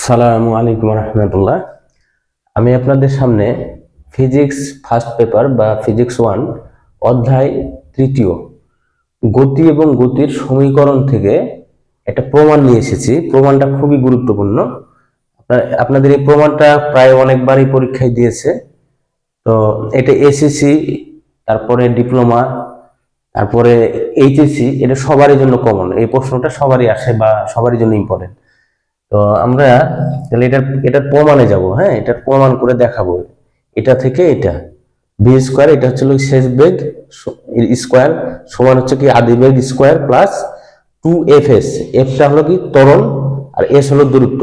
আসসালামু আলাইকুম রহমতুল্লাহ। আমি আপনাদের সামনে ফিজিক্স ফার্স্ট পেপার বা ফিজিক্স 1 অধ্যায় 3 গতি এবং গতির সমীকরণ থেকে একটা প্রমাণ নিয়ে এসেছি। প্রমাণটা খুবই গুরুত্বপূর্ণ। আপনাদের এই প্রমাণটা প্রায় অনেকবারই পরীক্ষায় দিয়েছে। তো এটা এসএসসি, তারপরে ডিপ্লোমা, তারপরে এইচএসসি, এটা সবারই জন্য কমন। এই প্রশ্নটা সবারই আসে বা সবারই জন্য ইম্পর্টেন্ট। তো আমরা তাহলে এটার প্রমাণে যাব। হ্যাঁ, এটার প্রমাণ করে দেখাবো। এটা থেকে এটা ভি স্কোয়ার, এটা হচ্ছে শেষ বেগ স্কোয়ার সমান হচ্ছে কি আদি বেগ স্কোয়ার প্লাস 2fs। এফটা হলো কি ত্বরণ আর এস হলো দূরত্ব।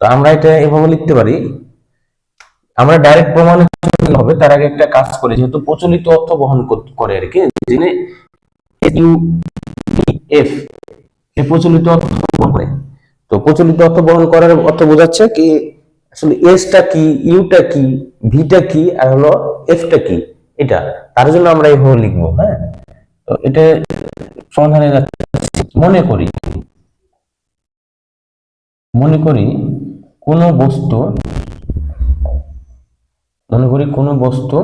তো আমরা এটা এভাবে লিখতে পারি। আমরা ডাইরেক্ট প্রমাণে হবে তার আগে একটা কাজ করি, যেহেতু প্রচলিত অর্থ বহন করে আর কি, যিনি ইউ এফ এ প্রচলিত অর্থ বহন করে। তো প্রচলিত অর্থ বহন করার অর্থ বোঝাচ্ছে কি আসলে এসটা কি, ইউটা কি, ভিটা কি, আর হলো এফটা কি, এটা তার জন্য আমরা এইভাবে লিখবো। হ্যাঁ, তো এটা সমাধানে যাচ্ছে। মনে করি মনে করি কোন বস্তু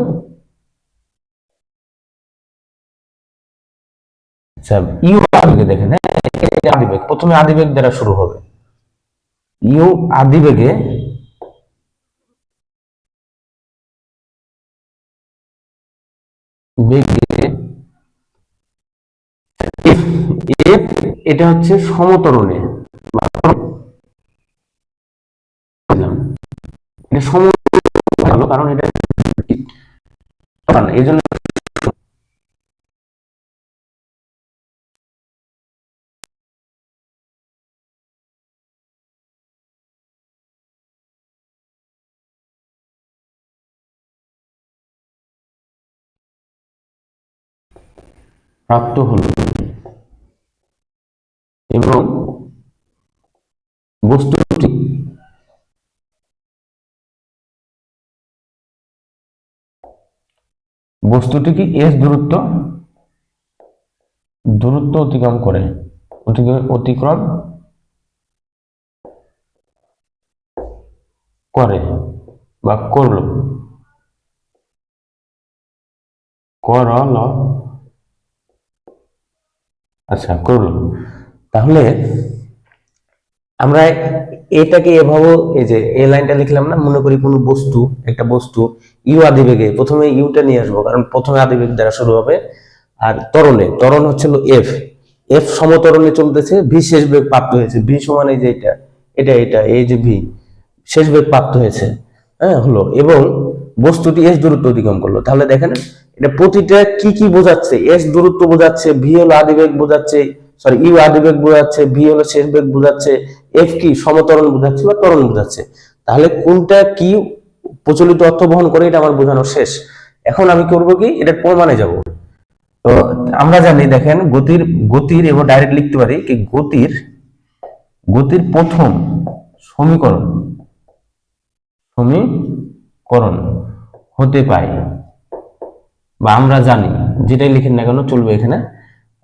আচ্ছা, ইউ আদিবেগে দেখেন। হ্যাঁ, আদিবেগ প্রথমে আদিবেগ দ্বারা শুরু হবে। ইউ আদিবেগে বেগে এফ, এটা হচ্ছে সমতরণে, এটা সমতরণ ভালো, কারণ এটা এই জন্য প্রাপ্ত হলো এবং বস্তুটি কি এস দূরত্ব অতিক্রম করে বা করলো, আচ্ছা করলো। তাহলে আমরা এটাকে এভাবে, এই যে এই লাইনটা লিখলাম না, মনে করি কোনো বস্তু, একটা বস্তু ইউ আদিবেগে, প্রথমে ইউটা নিয়ে আসবো কারণ প্রথমে আদিবেগ দ্বারা শুরু হবে। আর ত্বরণ হচ্ছিল এফ, সমতরণে চলতেছে, ভি শেষ বেগ প্রাপ্ত হয়েছে। ভি সমান এই যে এটা এই যে ভি শেষ বেগ প্রাপ্ত হয়েছে। হ্যাঁ, হলো, এবং বস্তুটি এস দূরত্ব অতিক্রম করলো। তাহলে দেখেন এটা প্রতিটা কি কি বোঝাচ্ছে। এস দূরত্ব বোঝাচ্ছে, ভি হলো আদিবেগ বোঝাচ্ছে, সরি ইউ আদিবেগ বোঝাচ্ছে, ভি হলো শেষ বেগ বোঝাচ্ছে, এফ কি সমতরণ বোঝাচ্ছে বা ত্বরণ বোঝাচ্ছে। তাহলে কোনটা কি প্রচলিত অর্থ বহন করে এটা আমার বোঝানো শেষ। এখন আমি করব কি, এটা প্রমাণে যাব। তো আমরা জানি, দেখেন গতির এবং ডাইরেক্ট লিখতে পারি কি গতির প্রথম সমীকরণ হতে পায়, বা আমরা জানি, যেটাই লিখেন না কেন চলবে এখানে।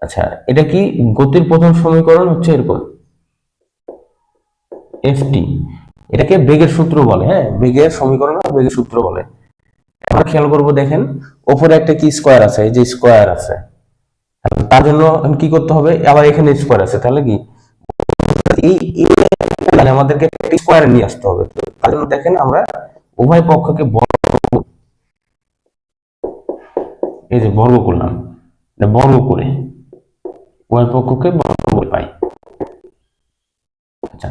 আচ্ছা, এটা কি গতির প্রথম সমীকরণ হচ্ছে এরকম এফটি। এটাকে বেগের সূত্র বলে। হ্যাঁ, বেগের সমীকরণ বেগের সূত্র বলে। আমরা খেয়াল করবো, দেখেন ওপরে একটা কি স্কোয়ার আছে, এই যে স্কোয়ার আছে, তার জন্য কি করতে হবে, আবার এখানে স্কোয়ার আছে, তাহলে কি আমাদেরকে স্কোয়ার নিয়ে আসতে হবে। তার জন্য দেখেন আমরা উভয় পক্ষকে এই যে বর্গ করলাম, বর্গ করে উভয় পক্ষকে বর্গ করে পাই। আচ্ছা,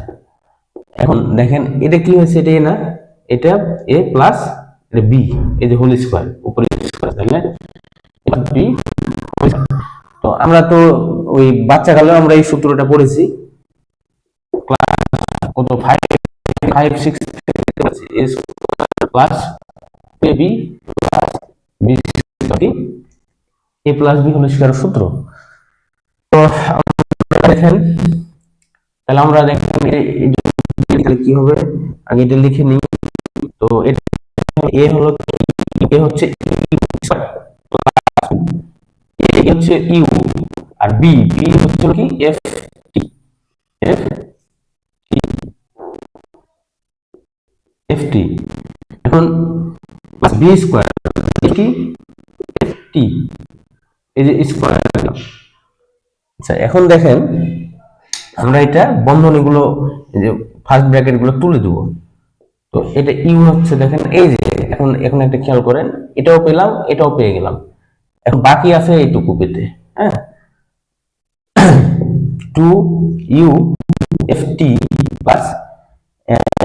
এখন দেখেন এটা কি হয়েছে, এটা না, এটা এ প্লাস এটা বি, এই যে হোল স্কোয়ার উপরে স্কোয়ার, তাহলে বি। তো আমরা তো ওই বাচ্চা কালে আমরা এই সূত্রটা পড়েছি, ক্লাস কত 5 6 এ plus A B plus B, A plus B whole স্কয়ারের সূত্র। তো দেখেন, তাহলে আমরা দেখেন কি হবে, আগে এটা লিখে নিই। তো এ হলো, এ হচ্ছে ইউ, আর বি হচ্ছে কি এফ টি। ft। এখন b স্কয়ার কি ft, এই যে স্কয়ার। আচ্ছা এখন দেখেন আমরা এটা বন্ধনীগুলো, এই যে ফার্স্ট ব্র্যাকেট গুলো তুলে দেব। তো এটা ইউ হচ্ছে, দেখেন এই যে এখন এখন একটা খেয়াল করেন, এটাও পেলাম এটাও পেয়ে গেলাম, এখন বাকি আছে এইটুকু পেতে। হ্যাঁ, 2u ft প্লাস,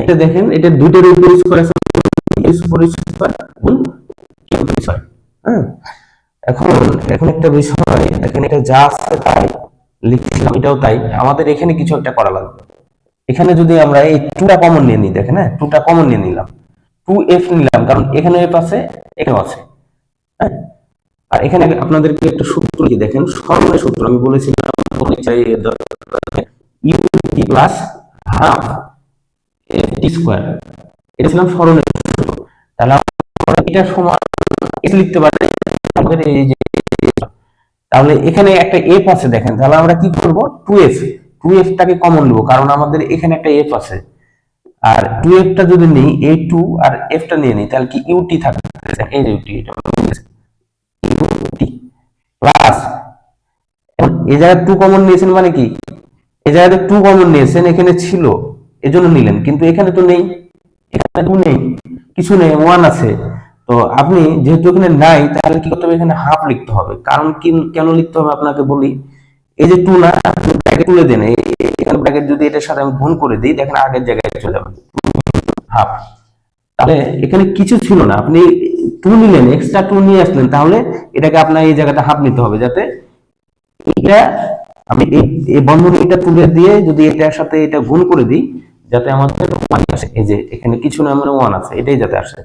এটা দেখেন এটা দুইটার উপর স্কয়ার আছে, স্কয়ার গুণ স্কয়ার। হ্যাঁ, এখন এখন একটা বিষয়, এখানে এটা যা আছে তাই লিখছিলাম, এটাও তাই, আমাদের এখানে কিছু একটা করা লাগবে। এখানে যদি আমরা এই 2টা কমন নিয়ে নিই, দেখেন হ্যাঁ 2টা কমন নিয়ে নিলাম, 2f নিলাম, কারণ এখানে f আছে এখানেও আছে। হ্যাঁ, আর এখানে আপনাদেরকে একটা সূত্র কি দেখেন, সরলের সূত্র আমি বলেছিলাম U T plus half F T square, এটা ছিলাম সরলের সূত্র। তাহলে আমরা এটা সমান লিখতে পারি আমাদের এই যে, তাহলে এখানে একটা এফ আছে দেখেন, তাহলে আমরা কি করব, 2f টাকে কমন নেব, কারণ আমাদের এখানে একটা এফ আছে। আর 2f টা যদি নেই, এই 2 আর f টা নিয়ে নিই, তাহলে কি ইউটি থাকবে, এই যে ইউটি, এটা ইউটি প্লাস, এই জায়গায় 2 কমন নিয়েছেন মানে কি, এই জায়গায় 2 কমন নিয়েছেন, এখানে ছিল এজন্য নিলেন, কিন্তু এখানে তো নেই, এখানে 2 নেই, কিছু নেই, 1 আছে। তো আপনি যেহেতু এখানে নাই, তাহলে কি করতে হবে, এখানে হাফ লিখতে হবে। কারণ কি, কেন লিখতে হবে আপনাকে বলি, এই যে 2 না, আপনি ব্র্যাকেট তুলে দেন, এখানে ব্র্যাকেট যদি এটার সাথে আমি গুণ করে দিই, দেখেন আগের জায়গায় চলে যাবে হাফ। তাহলে এখানে কিছু ছিল না, আপনি 2 নিলেন, এক্সট্রা 2 নিয়ে আসলেন, তাহলে এটাকে আপনার এই জায়গাটা হাফ নিতে হবে, যাতে এটা আমি এই বন্ধনীটা তুলে দিয়ে যদি এটার সাথে এটা গুণ করে দিই, যাতে আমাদের 1 আসে। এই যে এখানে কিছু না, মানে 1 আছে, এটাই যাতে আসে।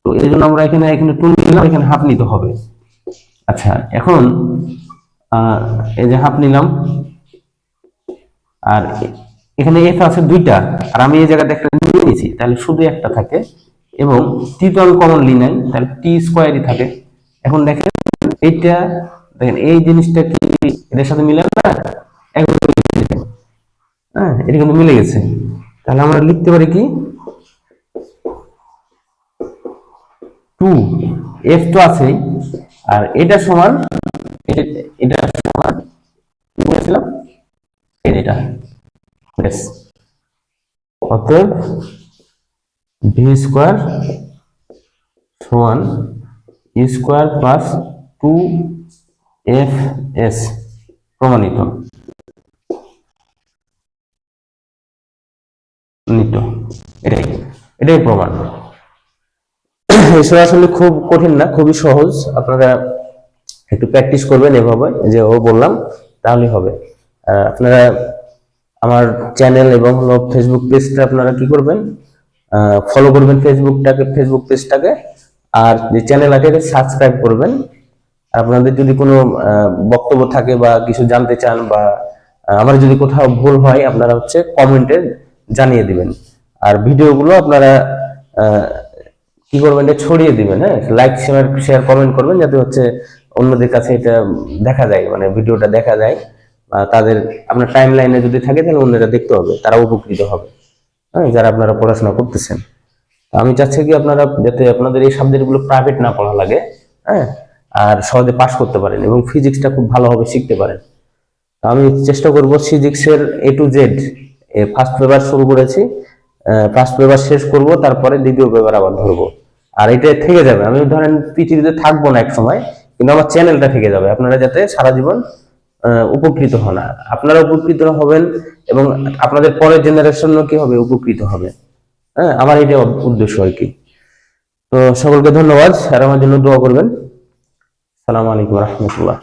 তো এই জন্য আমরা এখানে 2 নিলাম, এখানে হাফ নিতে হবে। আচ্ছা এখন এই যে হাফ নিলাম, আর এখানে এফ আছে 2টা, আর আমি এই জায়গাতে একটা নিয়ে নিয়েছি, তাহলে শুধু একটা থাকে, এবং টি তো আমি কমন নিই নাই, তাহলে টি স্কয়ারই থাকে। এখন দেখেন এইটা, দেখেন এই জিনিসটা কি এদের সাথে মিলে না, হ্যাঁ এটা কিন্তু মিলে গেছে। তাহলে আমরা লিখতে পারি কি, 2f তো আছেই, আর এটা সমান, এটা সমান কি বলেছিলাম, এটা বেশ, অতএব ভি স্কয়ার সমান ই স্কয়ার প্লাস 2fs প্রমাণিত, নিত, এটাই এটাই প্রমাণ। এসব আসলে খুব কঠিন না, খুবই সহজ, আপনারা একটু প্র্যাকটিস করবেন এভাবে যে ও বললাম, তাহলেই হবে। আপনারা আমার চ্যানেল এবং হলো ফেসবুক পেজটা আপনারা কি করবেন, ফলো করবেন ফেসবুক পেজটাকে, আর যে চ্যানেল আছে এটা সাবস্ক্রাইব করবেন। আপনাদের যদি কোনো বক্তব্য থাকে বা কিছু জানতে চান, বা আমার যদি কোথাও ভুল হয়, আপনারা হচ্ছে কমেন্টে জানিয়ে দিবেন। আর ভিডিওগুলো আপনারা কি করবেন, এটা ছড়িয়ে দিবেন, হ্যাঁ লাইক শেয়ার কমেন্ট করবেন, যাতে হচ্ছে অন্যদের কাছে এটা দেখা যায়, মানে ভিডিওটা দেখা যায়, বা তাদের আপনার টাইম লাইনে যদি থাকে, তাহলে অন্যরা দেখতে হবে, তারা উপকৃত হবে, হ্যাঁ যারা আপনারা পড়াশোনা করতেছেন। আমি চাচ্ছি কি আপনারা যাতে আপনাদের এই সাবজেক্টগুলো প্রাইভেট না পড়া লাগে, হ্যাঁ, আর সহজে পাস করতে পারেন, এবং ফিজিক্সটা খুব ভালোভাবে শিখতে পারেন। আমি চেষ্টা করব ফিজিক্সের A to Z, first paper শুরু করেছি, ফার্স্ট পেপার শেষ করব, তারপরে দ্বিতীয় পেপার আবার ধরবো। আর এটা থেকে যাবে, আমি ধরেন পৃথিবীতে থাকবো না এক সময়, কিন্তু আমার চ্যানেলটা থেকে যাবে, আপনারা যাতে সারা জীবন উপকৃত হন, আপনারা উপকৃত হবেন, এবং আপনাদের পরের জেনারেশনও কি হবে, উপকৃত হবে। হ্যাঁ, আমার এটা উদ্দেশ্য আর কি। তো সকলকে ধন্যবাদ, আর আমার জন্য দোয়া করবেন। আসসালামু আলাইকুম রহমতুল্লাহ।